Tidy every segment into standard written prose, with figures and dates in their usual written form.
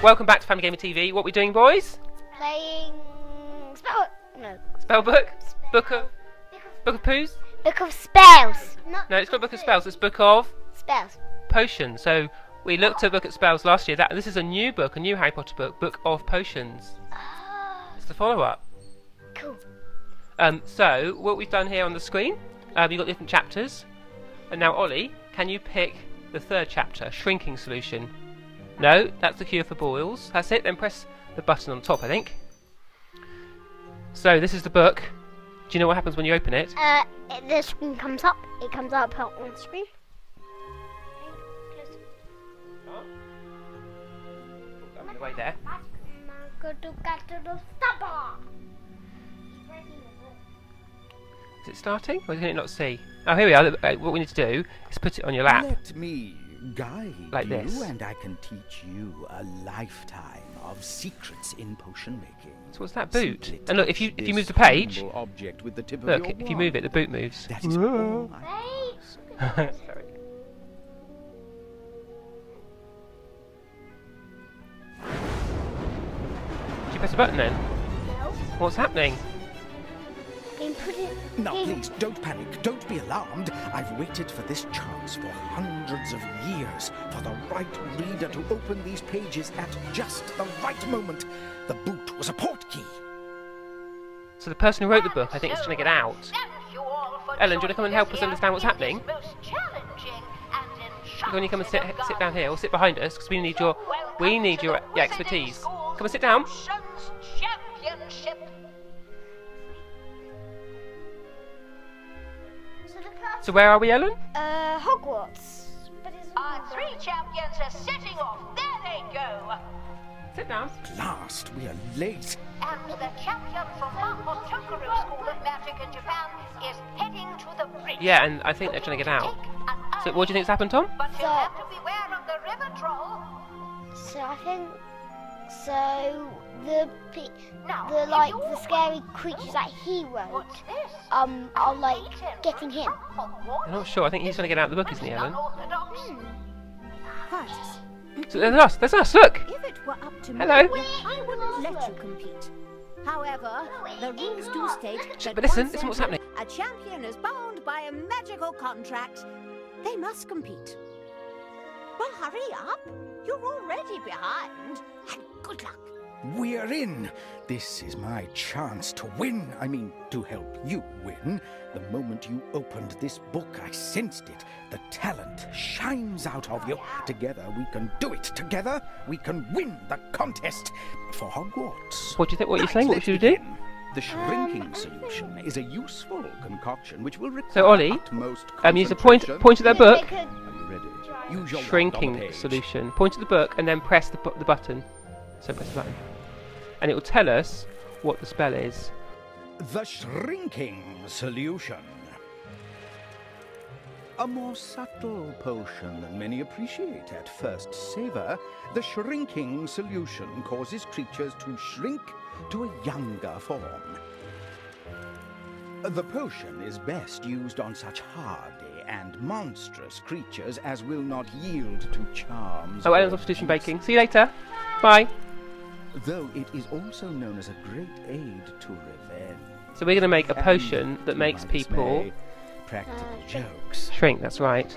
Welcome back to Family Gamer TV. What are we doing, boys? Playing Spellbook? Book of Poos? Book of Spells. No, it's not Book of Spells, it's Book of Spells. Potions. So we looked at Book of Spells last year. This is a new book, a new Harry Potter book, Book of Potions. It's the follow-up. Cool. So what we've done here on the screen, you've got different chapters. And now, Ollie, can you pick the third chapter, Shrinking Solution? No, that's the cure for boils. That's it. Then press the button on top, I think. So this is the book. Do you know what happens when you open it? The screen comes up. It comes up on the screen. Put that away there. Is it starting, or can it not see? Oh, here we are. What we need to do is put it on your lap. Let me guide like you, this. and I can teach you a lifetime of secrets in potion making. So what's that boot? Simply And look, if you touch move the this page, humble object with the tip of look, your if you move it, the boot wand. moves. That is all I Sorry. Did you press the button then? No. What's happening? Now please, don't panic, don't be alarmed. I've waited for this chance for hundreds of years, for the right reader to open these pages at just the right moment. The boot was a port key. So the person who wrote the book, I think, is trying to get out. Ellen, do you want to come and help us understand what's happening? When you come and sit down here, or sit behind us, because we need your expertise. Come and sit down. So where are we, Ellen? Hogwarts. But Our three champions are setting off. There they go. Sit down. At last, we are late. And the champion from Mount Tokaru School of Magic in Japan is heading to the bridge. Yeah, and I think they're trying to get out. So what do you think's happened, Tom? But you'll have to beware of the river troll. So I think the scary creatures that he wrote What's this? are like getting him. I'm not sure. I think he's trying to get out of the book, isn't he, Ellen? Unorthodox. So there's us. Look. If it were up to me, Hello. I wouldn't let you compete. However, the rules do state that But listen once what's entered, happening. a champion is bound by a magical contract. They must compete. Well, hurry up. You're already behind. And good luck. We're in. This is my chance to win. I mean, to help you win. The moment you opened this book, I sensed it. The talent shines out of you. Together we can do it. Together we can win the contest for Hogwarts. What do you think? What are you Right, saying? What let's should we do? begin. The shrinking solution is a useful concoction which will require So, Ollie, utmost use a point at their book. Are you ready? Use your wand on the Shrinking page. solution. Point at the book and then press the button. So press the button, and it will tell us what the spell is. The shrinking solution. A more subtle potion than many appreciate at first savor, the shrinking solution causes creatures to shrink to a younger form. The potion is best used on such hardy and monstrous creatures as will not yield to charms. Oh, Ellen's off to do some baking. See you later. Bye. Though it is also known as a great aid to revenge. So we're going to make a potion that makes people practical jokes. shrink. That's right.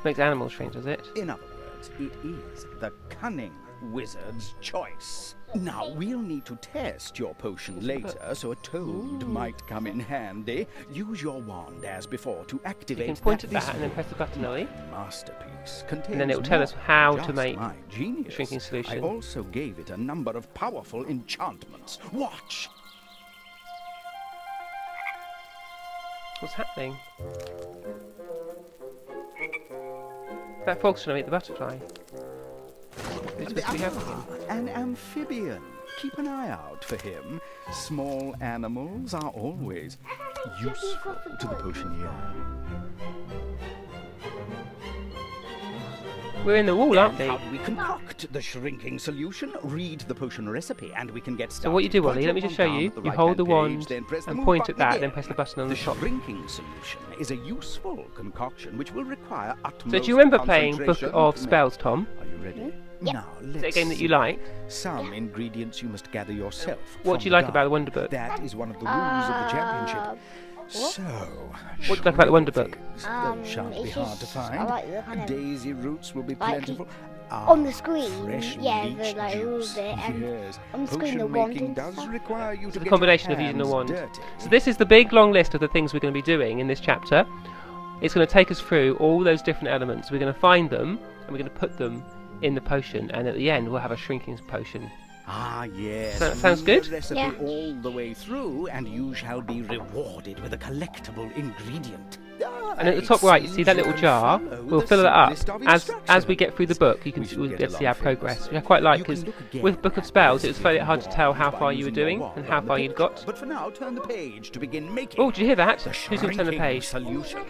Makes animals shrink, does it? In other words, it is the cunning wizard's choice. Now, we'll need to test your potion later, so a toad might come in handy. Use your wand as before to activate You can point at this that and then press the button, Ollie. masterpiece. Contains And then it will tell us how to just make my genius. the shrinking solution. I also gave it a number of powerful enchantments. Watch! What's happening? That fog's trying to eat the butterfly. It's supposed to be helping him. An amphibian. Keep an eye out for him. Small animals are always useful to the potionnier. We're in the wall, aren't we? How do we concoct the shrinking solution? Read the potion recipe and we can get started. So what you do, Point Ollie, let me your just show wand you. down You the hold the right-hand wand page, then press the and move point at button that, again. then press the button on the top. shrinking solution is a useful concoction which will require utmost So do you remember playing Book concentration of to Spells, Tom? make. Are you ready? Now, Is it a game that you like? Some ingredients you must gather yourself. What do you like about the Wonderbook? That is one of the rules of the championship. So, What do you like about the Wonderbook? those shan't be it's hard to just- find. I like the kind of Daisy roots will be like plentiful. on the screen, Fresh yeah, the leech like all juice. of it, and Yes. on the screen the Potion wand making and does stuff. require you to The get combination your of using the hands wand. dirty. So this is the big long list of the things we're going to be doing in this chapter. It's going to take us through all those different elements. We're going to find them and we're going to put them in the potion, and at the end we'll have a shrinking potion. Ah, yes. So that sounds Read good? the recipe Yeah. all the way through, and you shall be rewarded with a collectible ingredient. And at the top right, you see that little jar. We'll fill it up as we get through the book. You can we'll get to see our progress, which I quite like, because with Book of Spells, it was very hard to tell how far you were doing and how far you'd got. But for now, turn the page to begin making. Oh, did you hear that? the Who's going to turn the shrinking page? Solution.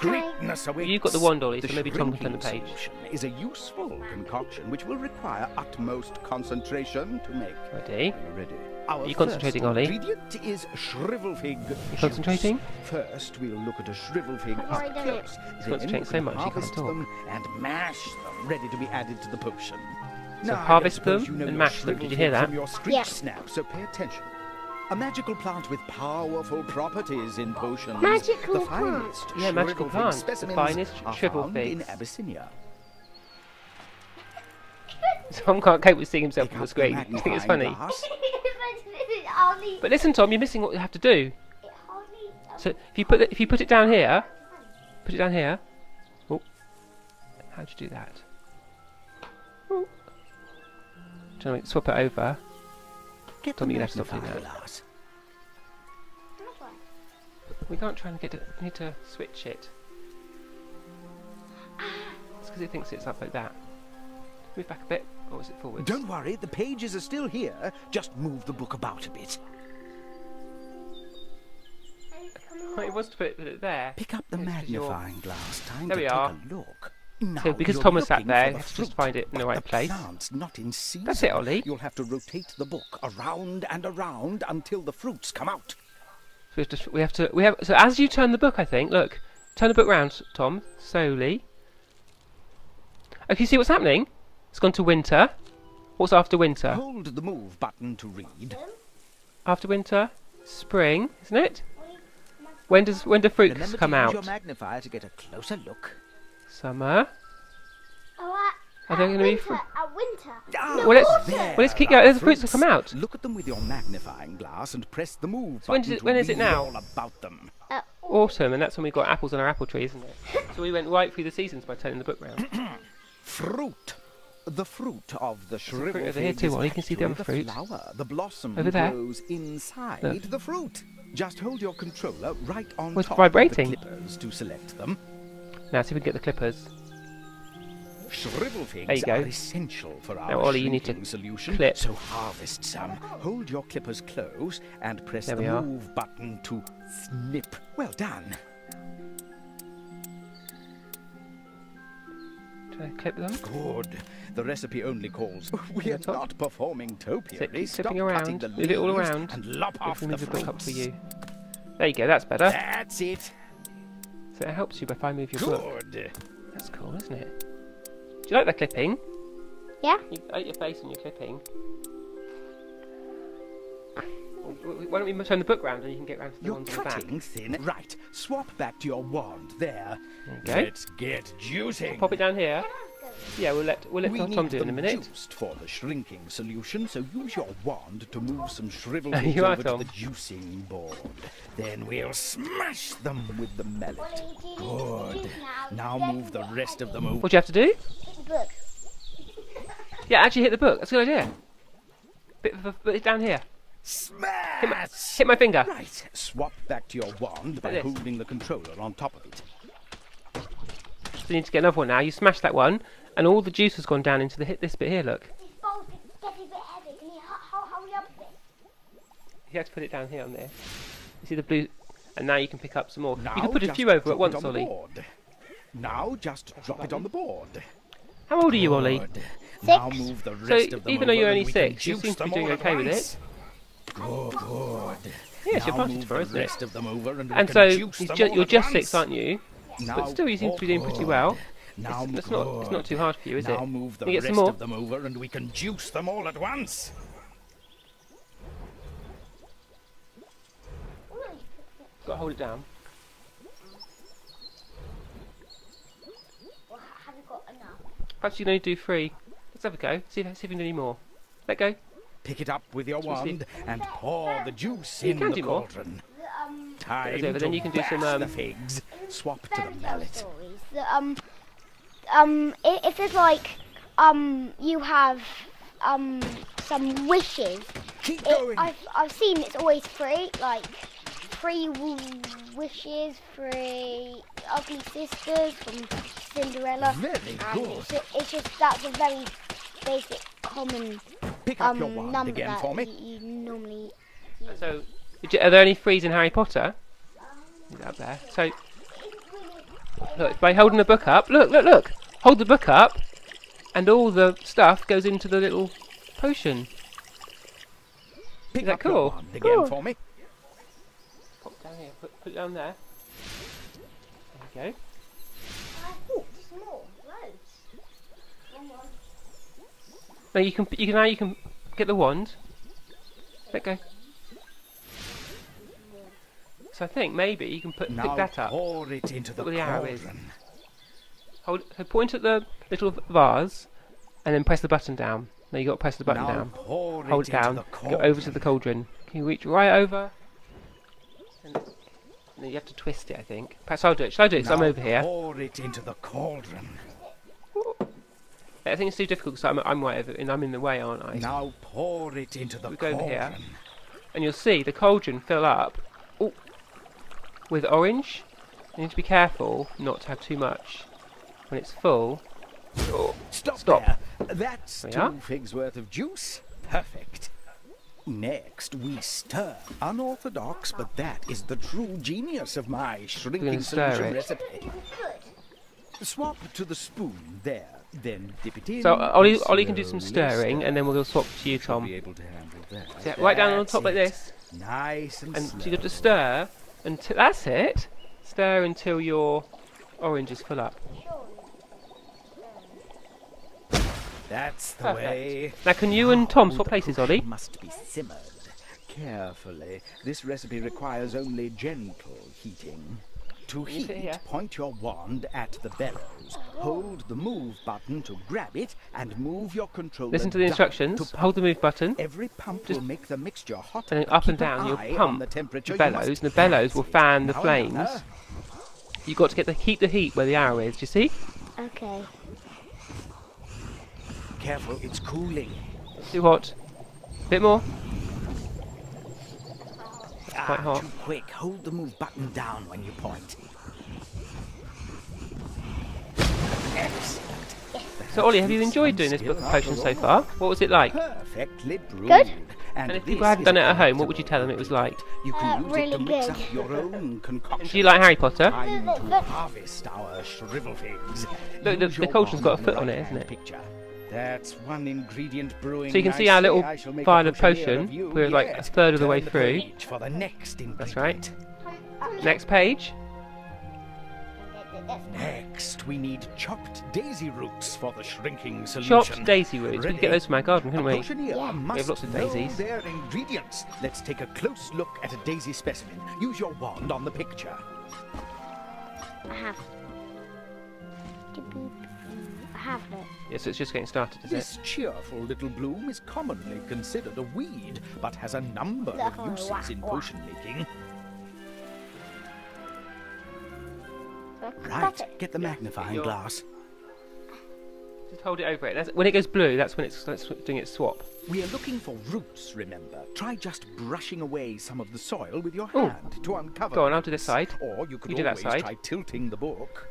Greatness awaits. You've got the wand, Ollie, The so maybe Tom can turn the shrinking page. solution is a useful concoction which will require utmost concentration to make. Ready? Are you ready? Our you concentrating, first Ollie? ingredient is shrivel fig. You concentrating? First, we'll look at a shrivel fig I've up already done close. He's Then concentrating we so can much he can't harvest talk. them and mash them, ready to be added to the potion. So Now, I harvest don't suppose them you know and your mash them. shrivel Did you hear fig that? From your screech Yeah. snap, so pay attention. A magical plant with powerful properties in potions. Magical the plant? finest Yeah, magical shrivel fig plant. The specimens finest are shrivel found figs. in Abyssinia. Tom can't cope with seeing himself Pick on the up screen. I think it's magnifying funny. glass. But listen, Tom, you're missing what you have to do. So if you put it down here, put it down here. Oh, how'd you do that? Oh. Do you want me to swap it over? Get Tom, the you're gonna have to stop doing magnifying that. glass. We can't try and get it. We need to switch it. It's because it thinks it's up like that. Move back a bit, or is it forwards? Don't worry, the pages are still here. Just move the book about a bit. Oh, it was to put it there. Pick up the It's 'cause you're- magnifying glass. Time There to we take are. a look. Now So because you're Thomas sat looking there, for you the have to just fruit, find it in the but right place. plant's not in season. That's it, Ollie. You'll have to rotate the book around and around until the fruits come out. So so as you turn the book, I think, look, turn the book round, Tom, slowly. Okay, see what's happening? It's gone to winter. What's after winter? Hold the move button to read. After winter, spring, isn't it? When do fruits Remember come to use out? your magnifier to get a closer look. Summer. Are they going to be fruit? winter. Let's keep going. The fruits will come out. Look at them with your magnifying glass and press the move So when button does it- to when is it read now? all about them. Autumn, and that's when we got apples on our apple tree, isn't it? So we went right through the seasons by turning the book round. Fruit. The fruit of the fruit shrivel over here fig too, is Ollie. You can see the actually other fruit. flower. The blossom Over there. grows inside Look. the fruit. Just hold your controller right on Oh, it's top vibrating. of the clippers to select them. Now see if we can get the clippers. Shrivel There you figs go. are essential for our Now, Ollie, you need to shrinking solution, clip. so harvest some. Hold your clippers close and press There the we are. move button to snip. Well done. Should I clip them? Good. The recipe only calls. We the are top. not performing topiary. Keep Stop flipping cutting around. the Move it all leaves around. and lop off Let me the move the book up for fruits. you. There you go. That's better. That's it. So it helps you if I move your book. Good. That's cool, isn't it? Do you like that clipping? Yeah. You ate your face on your clipping. Why don't we turn the book round and you can get round to the You're ones on the back? cutting thin. Right. Swap back to your wand. There. There you go. Let's get juicing. Pop it down here. Yeah, we'll let We Tom need do it in a them minute. juiced for the shrinking solution, so use your wand to move some shrivel You figs are, over to Tom. the juicing board. Then we'll smash them with the mallet. Good. Now move the rest of them over. What do you have to do? Book. Yeah, actually hit the book. That's a good idea. Put it down here. Smash! Hit my finger. Right. Swap back to your wand by this. holding the controller on top of it. So you need to get another one now. You smash that one, and all the juice has gone down into this bit here. Look. This bowl's getting a bit heavy. Can you hurry up a bit? You have to put it down here on there. You see the blue, and now you can pick up some more. Now You can put a just few over drop at once, it on the Ollie. board. Now just drop it on the board. How old are you, Ollie? Good. Now 6. move the So rest of them even though over you're and only we can 6, you juice seem to be them doing all at okay with once. it. Good. Yes, you're Now party move for, the isn't it? rest of them over and we And can so juice them all you're at just once. 6, aren't you? Now But still, you seem to be doing pretty good. well. Now It's not too hard for you, is it? Now move the Can you get some rest more? of them over and we can juice them all at once. Got to hold it down. Well, have you got enough? Perhaps you can only do 3. Let's have a go. See if you can do any more. Let go. Pick it up with your Let's see. wand and pour the juice You in can the do more. cauldron. The, Time But to then you can do some, bash the figs. Swap to the fairy tale mallet. stories. If there's like, you have, some wishes. Keep going. I've seen it's always 3, like 3 wishes, 3 ugly sisters from Cinderella. Very And good. it's just that's a very basic, common Pick up your wand number again that for me. you normally. So, are there any 3s in Harry Potter? Is it up there? So, look, by holding the book up, look! Hold the book up, and all the stuff goes into the little potion. Pick Is that up your cool? wand again Cool. for me. Pop down here, put it down there. There we go. Now you can get the wand. Let go. So I think maybe you can pick Now that up. pour it into the Look where the arrow is. cauldron. Point at the little vase, and then press the button down. Now you got to press the button Now down. pour Hold it it down. into the Go over to the cauldron. Can you reach right over? And then you have to twist it, I think. Perhaps I'll do it. Shall I do it? 'Cause I'm Now over here. Pour it into the cauldron. I think it's too difficult because I'm right over, and I'm in the way, aren't I? Now pour it into the We go over cauldron. here. And you'll see the cauldron fill up with orange. You need to be careful not to have too much. When it's full, Stop Stop. there. That's There we 2 are. figs worth of juice. Perfect. Next, we stir. Unorthodox, but that is the true genius of my shrinking gonna stir solution it. recipe. Swap to the spoon there. Then dip it in. so and Ollie can do some slowly stirring, and then we'll swap to you, Should Tom. be able to handle that. So right down on That's top like it. this, Nice and and slow. so you got to stir until that's it. Stir until your orange is full up. That's the Perfect. way. Now, can you and Tom Now swap the places, Ollie? cookie must be simmered carefully. This recipe requires only gentle heating. To You sit heat, here. point your wand at the bellows. Hold the move button to grab it, and move your controller Listen to the down instructions. to Hold the move button, Every pump Just- will make the mixture hotter. and then but up and keep an down. You'll eye on pump the temperature. the You bellows, must- and the bellows will That's fan the it. Now flames. another. You've got to keep the heat where the arrow is. Do you see? Okay. Careful, it's cooling. Too hot. Bit more. Quite hot. Too quick. Hold the move button down when you point. Excellent. So, Ollie, have you enjoyed doing this book of potions so far? What was it like? Perfectly brewed. Good. And if this people hadn't is done it a at home, what would you tell them it was like? You can use it to Really mix good. up your own concoction. Do you like Harry Potter? Time to harvest our shrivel figs. Look, Use the your cauldron's got a wand foot on and it, right isn't hand it? Picture. That's one ingredient brewing. So you can see our little vial of potion. We're like a third of the way through. For the next ingredient. That's right. Next page. Next, we need chopped daisy roots for the shrinking solution. Chopped daisy roots. We could get those from our garden, couldn't A we? potioneer must lots of know daisies. their ingredients. Let's take a close look at a daisy specimen. Use your wand on the picture. I have. I have it. Yes, it's just getting started, is it? This cheerful little bloom is commonly considered a weed, but has a number of Oh, uses wow, in wow. potion making. That's Right, it. get the magnifying Your- glass. Just hold it over it. When it goes blue, that's when it's doing its swap. We are looking for roots, remember. Try just brushing away some of the soil with your Ooh. hand to uncover Go on, I'll roots. do this side. Or you could You do that always side. try tilting the book.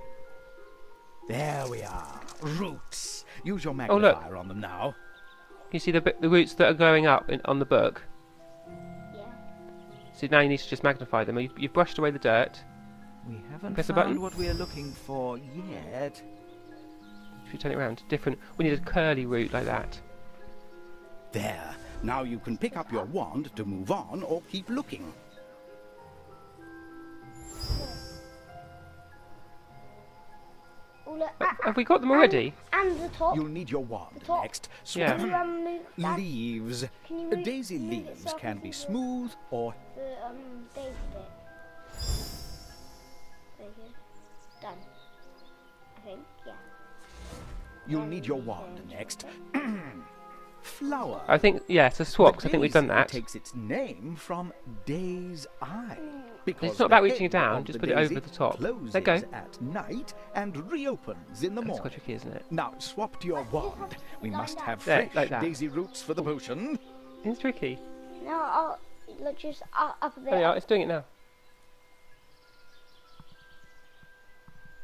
There we are. Roots. Use your Oh, look. magnifier on them now. Can you see the roots that are going up on the book? Yeah. Uh-huh. So now you need to just magnify them. You've brushed away the dirt. We haven't Press the found button. what we are looking for yet. If you turn it around, different. We need a curly root like that. There. Now you can pick up your wand to move on or keep looking. Oh look, Have we got them already? And the top. You'll need your wand top. next. Yeah. Can you move that? Leaves. Can you move- Daisy move it leaves so I can can be see smooth or The daisy bit. There you go. Done. I think, yeah. you'll need your wand next. Flower. I think, yeah, it's a swap, 'cause The I think we've done daisy that. takes its name from Day's Eye. Because It's not the about reaching head down, of just the put it over daisy the top. Closes There you go. at night and reopens in the That's morning. quite tricky, isn't it? Now swap to your wand. We must have There, fresh like that. daisy roots for the potion. It's tricky. Now I'll look just up there. There we are, it's doing it now.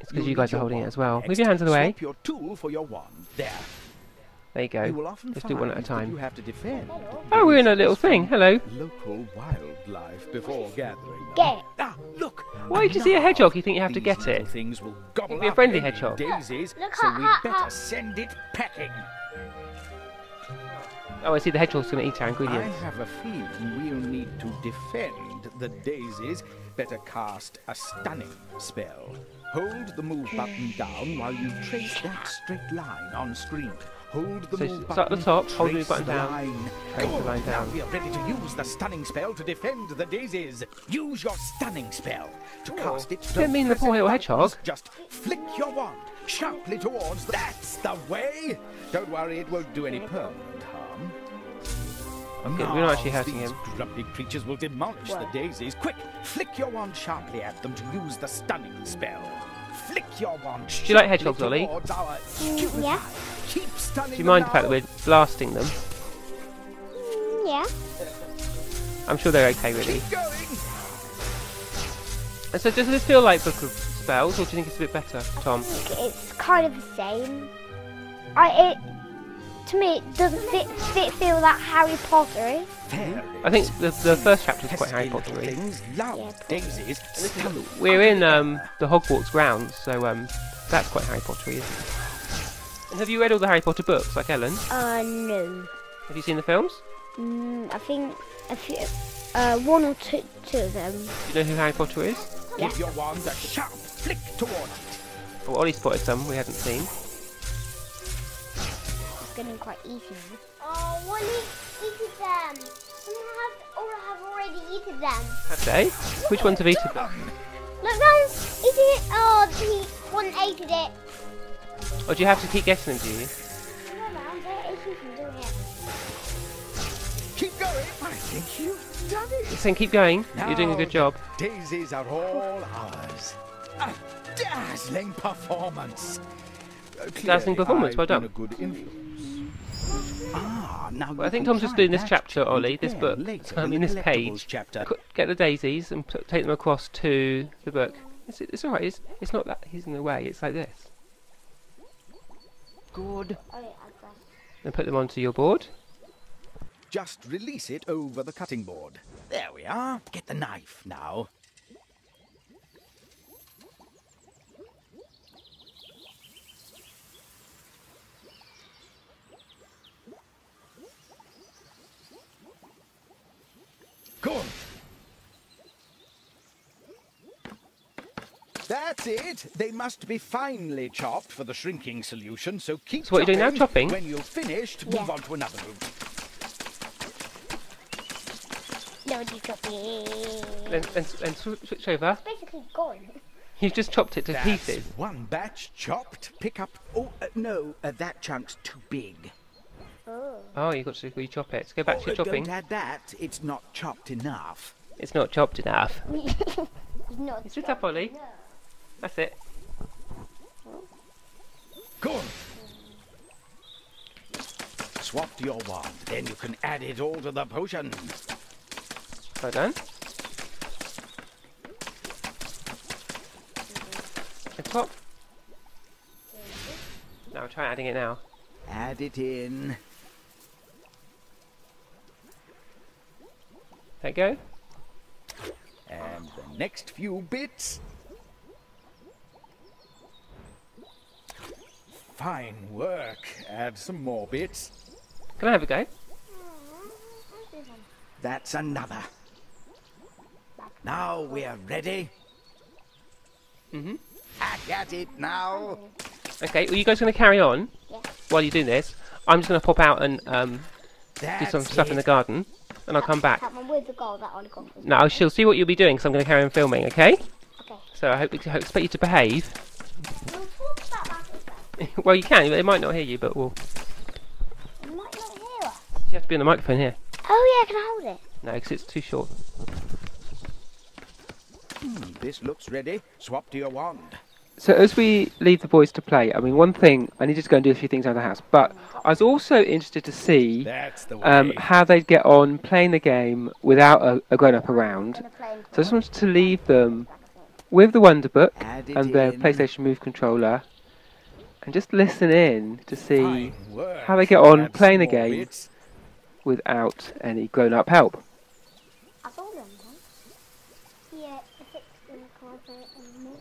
It's because You'll you guys need are your holding it wand as well. next. Move your hands out of the way. Swap your tool for your wand. There. There you go. You will often Let's do one at a find that time. You have to defend. Oh, we're in a little thing. Hello. Local wildlife before gathering them. Get it. Ah, look. Why did you see a hedgehog? You think you have to These get little it? Things will gobble be a up friendly any hedgehog. Daisies, Look, so ha, we ha, better ha. send it packing. Oh, I see the hedgehog's going to eat our I ingredients. have a feeling we'll need to defend the daisies. Better cast a stunning spell. Hold the move button down while you trace that straight line on screen. Hold the So move start at the button. top, hold the move trace button the down, line. trace the Good. line Now down. we are ready to use the stunning spell to defend the daisies. Use your stunning spell to cast it. Didn't mean the press poor any little buttons. hedgehog. Just flick your wand sharply towards. That's the way. Don't worry, it won't do any permanent harm. Okay, we're not actually hurting These him. grumpy creatures will demolish the daisies. Quick, flick your wand sharply at them to use the stunning spell. Flick your wand. Do you like hedgehogs, Ollie? Yeah. Keep stunning Do you mind the fact that them we're blasting them? Yeah. I'm sure they're okay, really. now. Keep going. And so does this feel like Book of Spells, or do you think it's a bit better, Tom? It's kind of the same. To me, it doesn't feel that Harry Potter is. I think the first chapter is quite Harry Pesky little Pottery. things love Yeah, daisies. Stunning. We're in the Hogwarts grounds, so that's quite Harry Pottery, isn't it? And have you read all the Harry Potter books, like Ellen? No. Have you seen the films? I think a few, one or two of them. Do you know who Harry Potter is? Give your wand a sharp flick towards it. Well, Ollie spotted some we hadn't seen. It's getting quite easy. Oh, Wally eaten them. Some have already eaten them. Have they? Which ones have eaten them? Look, that one's eating it. Oh, one ate it. Or do you have to keep getting them, do you? Keep going. I think you've done it. Saying keep going, you're doing a good job. Daisies are all ours. A dazzling performance. Dazzling performance, well done. A good influence. Now Well, I you think can Tom's just try doing this that chapter, trick Ollie, this again book. later I in mean, the this collectibles page. chapter. Get the daisies and take them across to the book. It's alright, it's not that he's in the way, it's like this. Good. Then put them onto your board. Just release it over the cutting board. There we are. Get the knife now. Good. That's it. They must be finely chopped for the shrinking solution, so keep So what are you doing now, chopping? When you've finished, move on to another route. No, you got me. Then switch over. Basically gone. You've just chopped it to That's pieces. one batch chopped. Pick up... Oh, no, that chunk's too big. Oh, you've got to re-chop it. So go back to your chopping. Don't add that. It's not chopped enough. It's not chopped enough. Not Sit up, Ollie. That's it. Good. Swap to your wand. Then you can add it all to the potion. Well done. And top. Now try adding it now. Add it in. There you go. And the next few bits. Fine work. Add some more bits. Can I have a go? That's another. Now we're ready. Mm-hmm. Hack at it now. Okay, well, you guys going to carry on Yeah. while you're doing this. I'm just going to pop out and do That's some stuff in the it. garden, and I'll come back. Come with the goal that Ollie got. No, she'll see what you'll be doing, because I'm going to carry on filming, okay? Okay. So I expect you to behave. We'll talk about that as well. Well, you can. They might not hear you, but we'll... You might not hear us. You have to be on the microphone here. Oh yeah, can I hold it? No, because it's too short. This looks ready. Swap to your wand. So as we leave the boys to play, I mean, one thing, I needed to go and do a few things around the house, but I was also interested to see That's the way. how they'd get on playing the game without a grown-up around. Gonna play So I just wanted to leave them with the Wonderbook Add it and their in. PlayStation Move controller, and just listen in to see Fine work. how they get on Add playing some the more game bits. without any grown-up help. I told them, huh? Yeah, I fixed the carpet and more.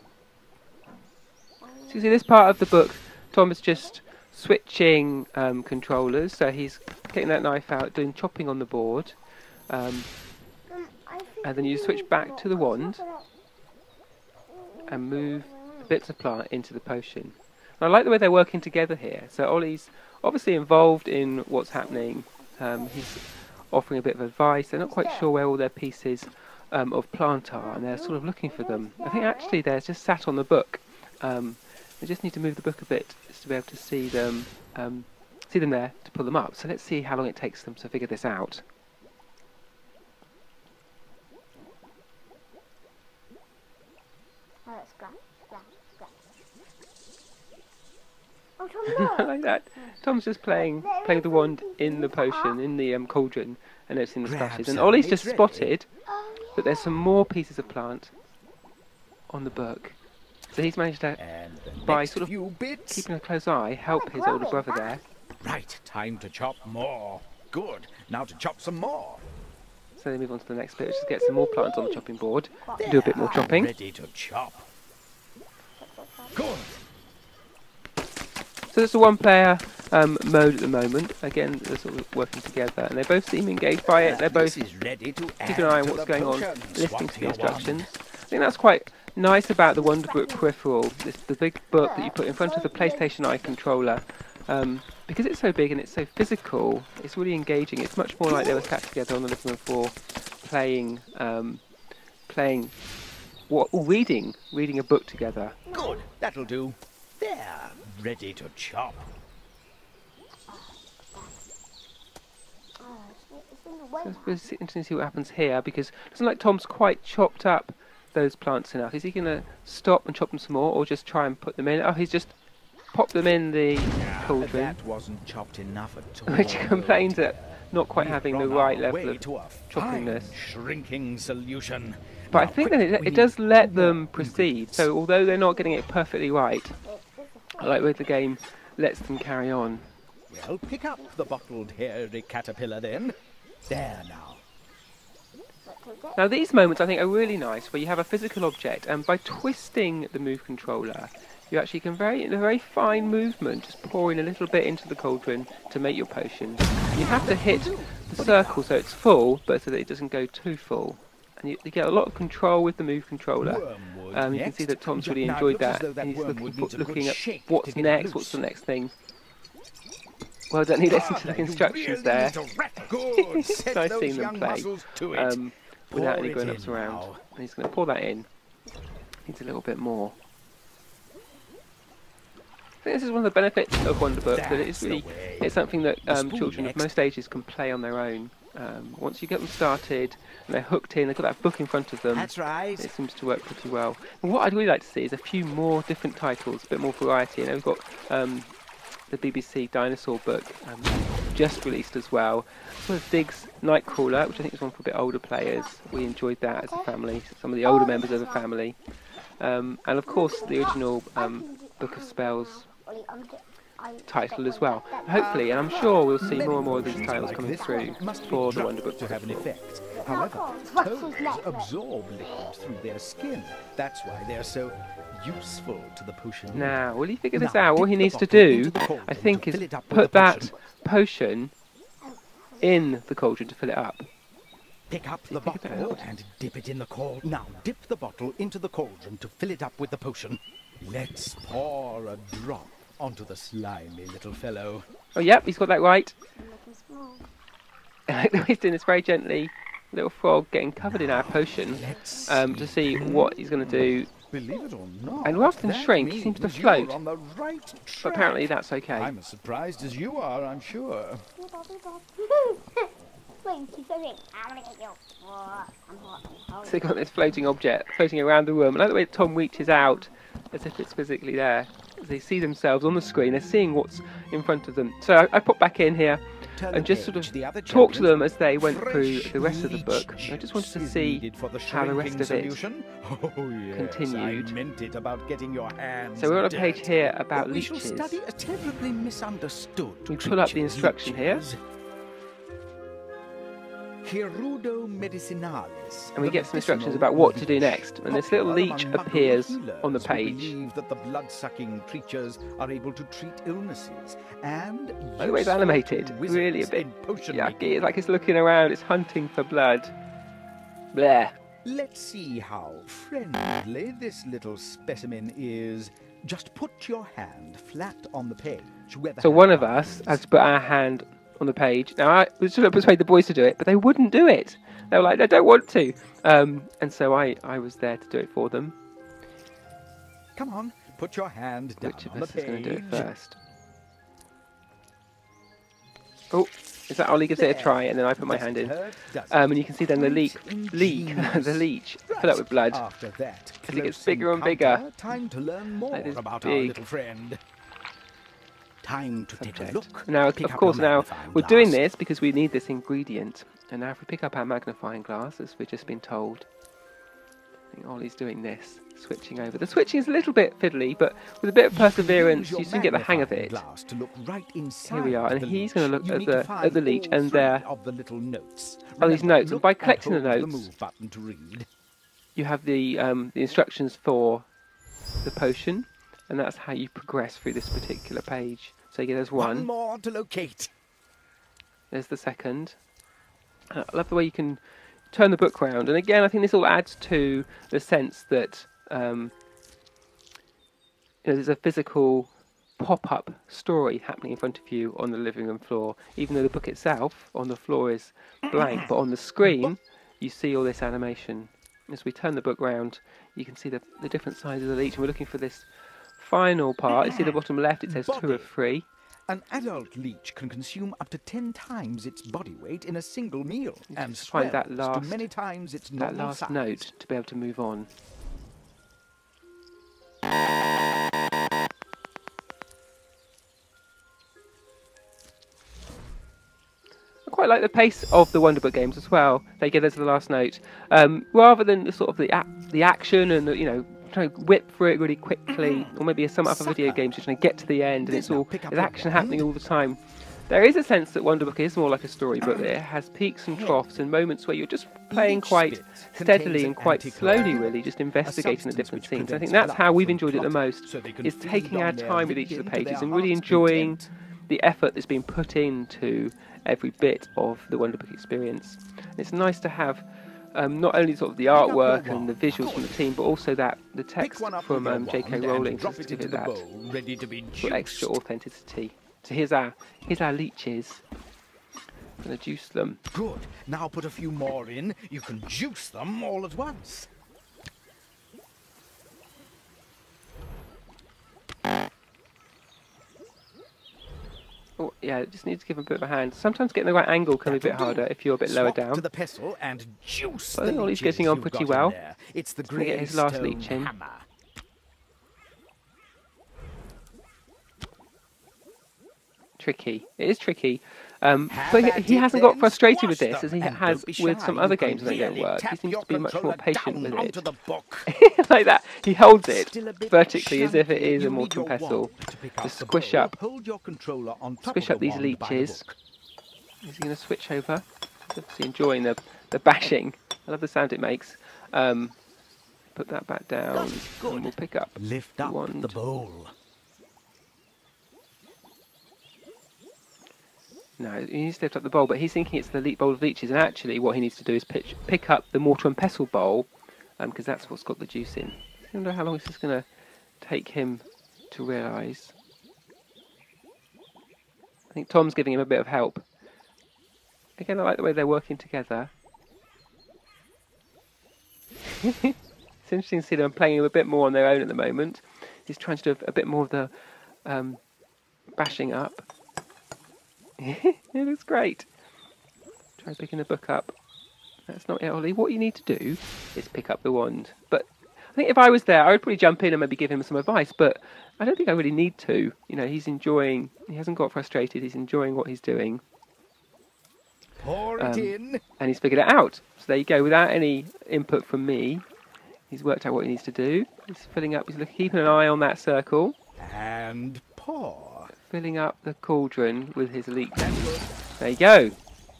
So you see this part of the book, Tom is just switching controllers, so he's getting that knife out, doing chopping on the board, I think and then you switch back to the wand and move the bits of plant into the potion. And I like the way they're working together here. So Ollie's obviously involved in what's happening. He's offering a bit of advice. They're not quite sure where all their pieces of plant are, and they're sort of looking for them. I think actually they're just sat on the book. They just need to move the book a bit just to be able to see them there to pull them up. So let's see how long it takes them to figure this out. Oh, it's scratch, scratch, scratch. Oh, Tom, I look! like that. Tom's just playing the wand in the potion, in the cauldron, and noticing the Grab splashes. And some, Ollie's it's just ready. spotted Oh, yeah. that there's some more pieces of plant on the book. So he's managed to, And the by next sort of few bits. keeping a close eye, help his older brother there. Right, time to chop more. Good. Now to chop some more. So they move on to the next bit, which is get some more plants on the chopping board. Do a bit more chopping. Ready to chop. Good. So it's a one-player mode at the moment. Again, they're sort of working together, and they both seem engaged by it. They're both This is ready to keeping an eye on add to what's the going on, potion. listening Swap to the your wand. instructions. I think that's quite nice about the Wonderbook peripheral. It's the big book that you put in front of the PlayStation Eye controller. Because it's so big and it's so physical, it's really engaging. It's much more like they were sat together on the living room floor, reading a book together. Good. That'll do. There. Ready to chop. Oh, it's in the way. So it's really interesting to see what happens here, because it doesn't like Tom's quite chopped up those plants enough. Is he going to stop and chop them some more, or just try and put them in? Oh, he's just popped them in the cauldron, That wasn't chopped enough at all. which complains at not quite We've having the run right our level way of to a choppingness. fine shrinking solution. But I Now, think quick, that we it need does let 2 them more proceed. ingredients. So although they're not getting it perfectly right, It's I like the way the game lets them carry on. Well, pick up the bottled hairy caterpillar then. There now. Now these moments I think are really nice, where you have a physical object, and by twisting the Move controller, you actually can in a very fine movement, just pour in a little bit into the cauldron to make your potion. You have to hit the circle so it's full, but so that it doesn't go too full. And you get a lot of control with the Move controller. Wormwood You can see that next. Tom's really Now, it enjoyed looks as that, though that and he's wormwood needs a good looking at shake what's to get it next, loose. what's the next thing. Well done, he listened to the instructions there. Good. It's Set nice those seeing them young play muscles to it. without Pour any it grown-ups in around. now. And he's going to pour that in. Needs a little bit more. I think this is one of the benefits of Wonderbook, that it's That's the really way. it's something that The spoon children of next. most ages can play on their own. Once you get them started and they're hooked in, they've got that book in front of them. That's right. It seems to work pretty well. And what I'd really like to see is a few more different titles, a bit more variety. You know, we've got the BBC Dinosaur book just released as well. As Diggs Nightcrawler, which I think is one for a bit older players. We enjoyed that as a family, some of the older members of the family. And of course the original Book of Spells title as well. Hopefully, and I'm sure we'll see more and more of these titles coming through for the Wonderbook to have an peripheral. effect. However, toads absorb liquids through their skin. That's why they're so useful to the potion. Now, will he figure this Now, out? All dip he the needs to bottle do, into the cauldron I think, to is fill it up with put the that potion in the cauldron to fill it up. Pick up the figured that bottle out. and dip it in the cauldron. Now, dip the bottle into the cauldron to fill it up with the potion. Let's pour a drop onto the slimy little fellow. Oh, yep, he's got that right. And like the way he's doing this very gently, little frog getting covered in our potion to see what he's going to do. Believe it or not, And rather than that shrink, he seems to means you're float. on the right But track. apparently that's okay. I'm as surprised as you are, I'm sure. Wait, she's saying, I want to get you. I'm hot. So they've got this floating object floating around the room. I like the way Tom reaches out as if it's physically there. As they see themselves on the screen, they're seeing what's in front of them. So I put back in here and just sort of talked to them as they went through the rest of the book. I just wanted to see how the rest of it continued. I meant it about getting your hands So we're on a page dirty. here about We shall leeches. study a terribly misunderstood We pull up the creature, instruction here. leeches. Hirudo medicinalis. And we get some instructions about what to do next. And this little leech appears on the page. Believe that the blood-sucking creatures are able to treat illnesses and By the way, it's animated. Really a bit yucky. It's like it's looking around. It's hunting for blood. Bleh. Let's see how friendly this little specimen is. Just put your hand flat on the page. Where the So one hand of us is. has to put our hand on the page. Now I was trying to persuade the boys to do it, but they wouldn't do it. They were like, "I don't want to." And so I was there to do it for them. Come on, put your hand down Which of on the us is going to do it page. first? Oh, is that Ollie gives it a try, and then I put my hand in. And you can see then the leak, the leech, fill up with blood. After that, As it gets close bigger and encounter, bigger. Time to learn more That is about our big. little friend. Time to take a Subject. look. Now, Pick of up course, your now magnifying we're doing glass. this because we need this ingredient. And now if we pick up our magnifying glass, as we've just been told, I think Ollie's doing this, switching over. The switching is a little bit fiddly, but with a bit of perseverance, Use you your soon get the hang of magnifying it. glass to look right inside Here we are, and the he's leech. going to look You at need to the find leech, all and three there of the little notes. are these Remember, notes, and look by and collecting the hold notes, move button to read. you have the instructions for the potion, and that's how you progress through this particular page. So yeah, there's One one, more to locate. there's the second. I love the way you can turn the book round, and again I think this all adds to the sense that there's a physical pop-up story happening in front of you on the living room floor, even though the book itself on the floor is blank, but on the screen you see all this animation. As we turn the book round, you can see the different sizes of the leech, and we're looking for this final part. You see the bottom left, it says 2 of 3. An adult leech can consume up to 10 times its body weight in a single meal, and just find that swells last- to many times its That normal last size. note to be able to move on. I quite like the pace of the Wonderbook games as well. They give us the last note, rather than the sort of the action and the, trying to whip through it really quickly, or maybe some other video games you're trying to get to the end and it's all there's action happening all the time. There is a sense that Wonderbook is more like a storybook. It has peaks and troughs and moments where you're just playing quite steadily and quite slowly, really, just investigating the different scenes. I think that's how we've enjoyed it the most, is taking our time with each of the pages and really enjoying the effort that's been put into every bit of the Wonderbook experience. It's nice to have not only sort of the artwork and the visuals from the team, but also the text from J.K. Rowling to give it that ready to be sort of extra authenticity. So here's our leeches. I'm gonna juice them. Good. Now put a few more in. You can juice them all at once. Oh yeah, just need to give them a bit of a hand. Sometimes getting the right angle can be a bit harder if you're a bit lower Swap down. to the pestle and juice I the think Ollie's leeches getting on you've pretty got in well. there. It's the gonna get his last leech in. hammer. Tricky. It is tricky. But he hasn't got frustrated with this as he has with some other games that don't work. He seems to be much more patient with it. Like that. He holds it vertically as if it is a mortar and pestle. Just squish up these leeches. Is he going to switch over? He's obviously enjoying the bashing. I love the sound it makes. Put that back down and we'll pick up Lift up one, the bowl. No, he needs to lift up the bowl, but he's thinking it's the bowl of leeches, and actually what he needs to do is pick up the mortar and pestle bowl, because that's what's got the juice in. I wonder how long this is going to take him to realise. I think Tom's giving him a bit of help. Again, I like the way they're working together. It's interesting to see them playing a bit more on their own at the moment. He's trying to do a bit more of the bashing up. It looks great. Try picking the book up. That's not it, Ollie. What you need to do is pick up the wand. But I think if I was there, I would probably jump in and maybe give him some advice. But I don't think I really need to. You know, he's enjoying. He hasn't got frustrated. He's enjoying what he's doing. Pour it in. And he's figured it out. So there you go. Without any input from me, he's worked out what he needs to do. He's filling up. He's keeping an eye on that circle. And pour. Filling up the cauldron with his leek. There you go.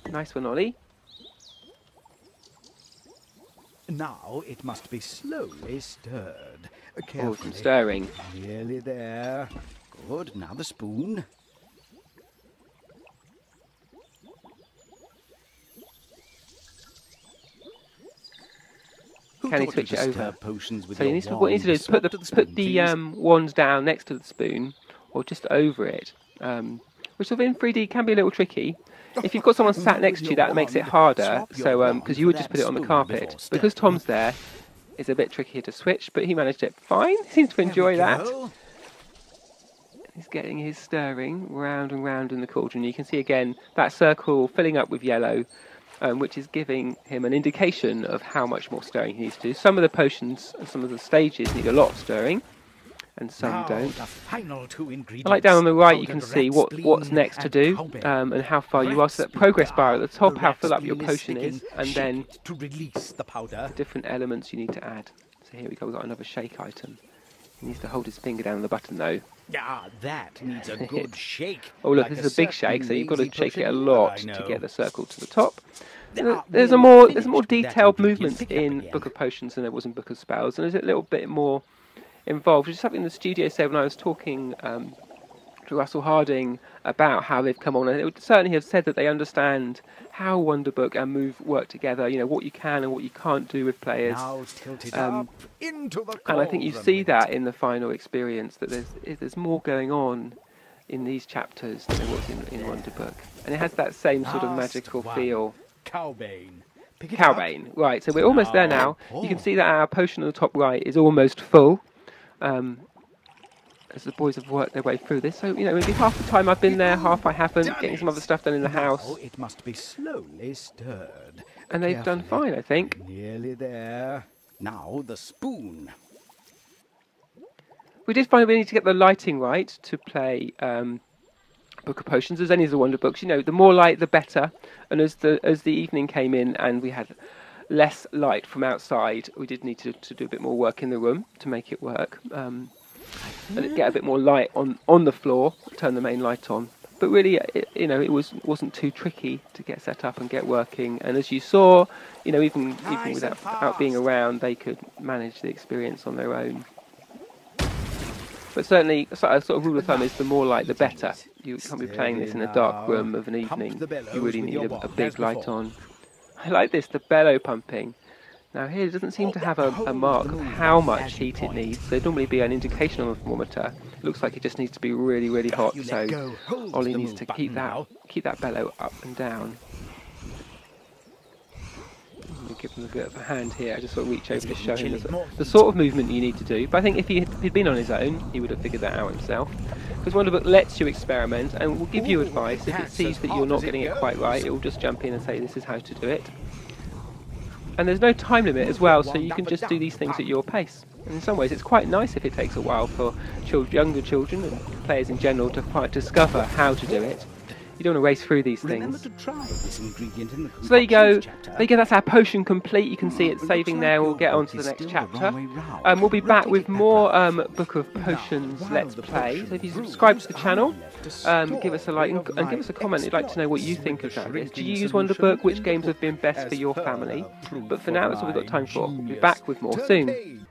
Nice one, Ollie. Now it must be slowly stirred. Oh, Carefully. some stirring. Nearly there. Good. Now the spoon. Can he switch it over? Potions with So your what you need to do is put the wand down next to the spoon, or just over it. Which sort of in 3D can be a little tricky. If you've got someone sat next to you, that makes it harder. So because you would just put it on the carpet. Because Tom's there, it's a bit trickier to switch, but he managed it fine. He seems to enjoy that. He's getting his stirring round and round in the cauldron. You can see again that circle filling up with yellow, which is giving him an indication of how much more stirring he needs to do. Some of the potions and some of the stages need a lot of stirring, and some don't. I like down on the right you can see what's next to do, and how far you are. So that progress bar at the top, how full up your potion is, and then to release the powder. Different elements you need to add. So here we go, we've got another shake item. He needs to hold his finger down on the button though. Ah, that needs a good shake. Oh look, this is a big shake, so you've got to shake it a lot to get the circle to the top. There's a more detailed movement in Book of Potions than there was in Book of Spells, and there's a little bit more involved, which is something the studio said when I was talking to Russell Harding about how they've come on, and they would certainly have said that they understand how Wonderbook and Move work together, you know, what you can and what you can't do with players. Now tilt it up into the and I think you see that in the final experience, that there's more going on in these chapters than there was in Wonderbook. And it has that same sort of magical feel. Cowbane. Cowbane, right, so we're almost there now. You can see that our potion on the top right is almost full. As the boys have worked their way through this, so you know, maybe half the time I've been there, half I haven't, getting some other stuff done in the house. It must be slowly stirred. And they've done fine, I think. Nearly there. Now the spoon. We did find we need to get the lighting right to play Book of Potions, as any of the Wonder Books. You know, the more light, the better. And as the evening came in and we had less light from outside, we did need to do a bit more work in the room to make it work. And get a bit more light on the floor, turn the main light on. But really, it wasn't too tricky to get set up and get working. And as you saw, you know, even without being around, they could manage the experience on their own. But certainly, a sort of rule of thumb is the more light, the better. You can't be playing this in a dark room of an evening. You really need a big light on. I like this, the bellow pumping. Now here it doesn't seem to have a mark of how much heat it needs. There'd normally be an indication on the thermometer. It looks like it just needs to be really, really hot. So Ollie needs to keep that bellow up and down. I'm going to give him a bit of a hand here. I just sort of reach over to show him the sort of movement you need to do. But I think if he'd been on his own, he would have figured that out himself. Because Wonderbook lets you experiment and will give you advice. If it sees that you're not getting it quite right, it will just jump in and say this is how to do it. And there's no time limit as well, so you can just do these things at your pace. And in some ways it's quite nice if it takes a while for younger children and players in general to discover how to do it. You don't want to race through these things. So there you go. That's our potion complete. You can see it saving there. We'll get on to the next chapter. We'll be back with more Book of Potions Let's Play. So if you subscribe to the channel, give us a like and give us a comment. I'd like to know what you think about this. Do you use Wonderbook? Which games have been best for your family? But for now, that's all we've got time for. We'll be back with more soon.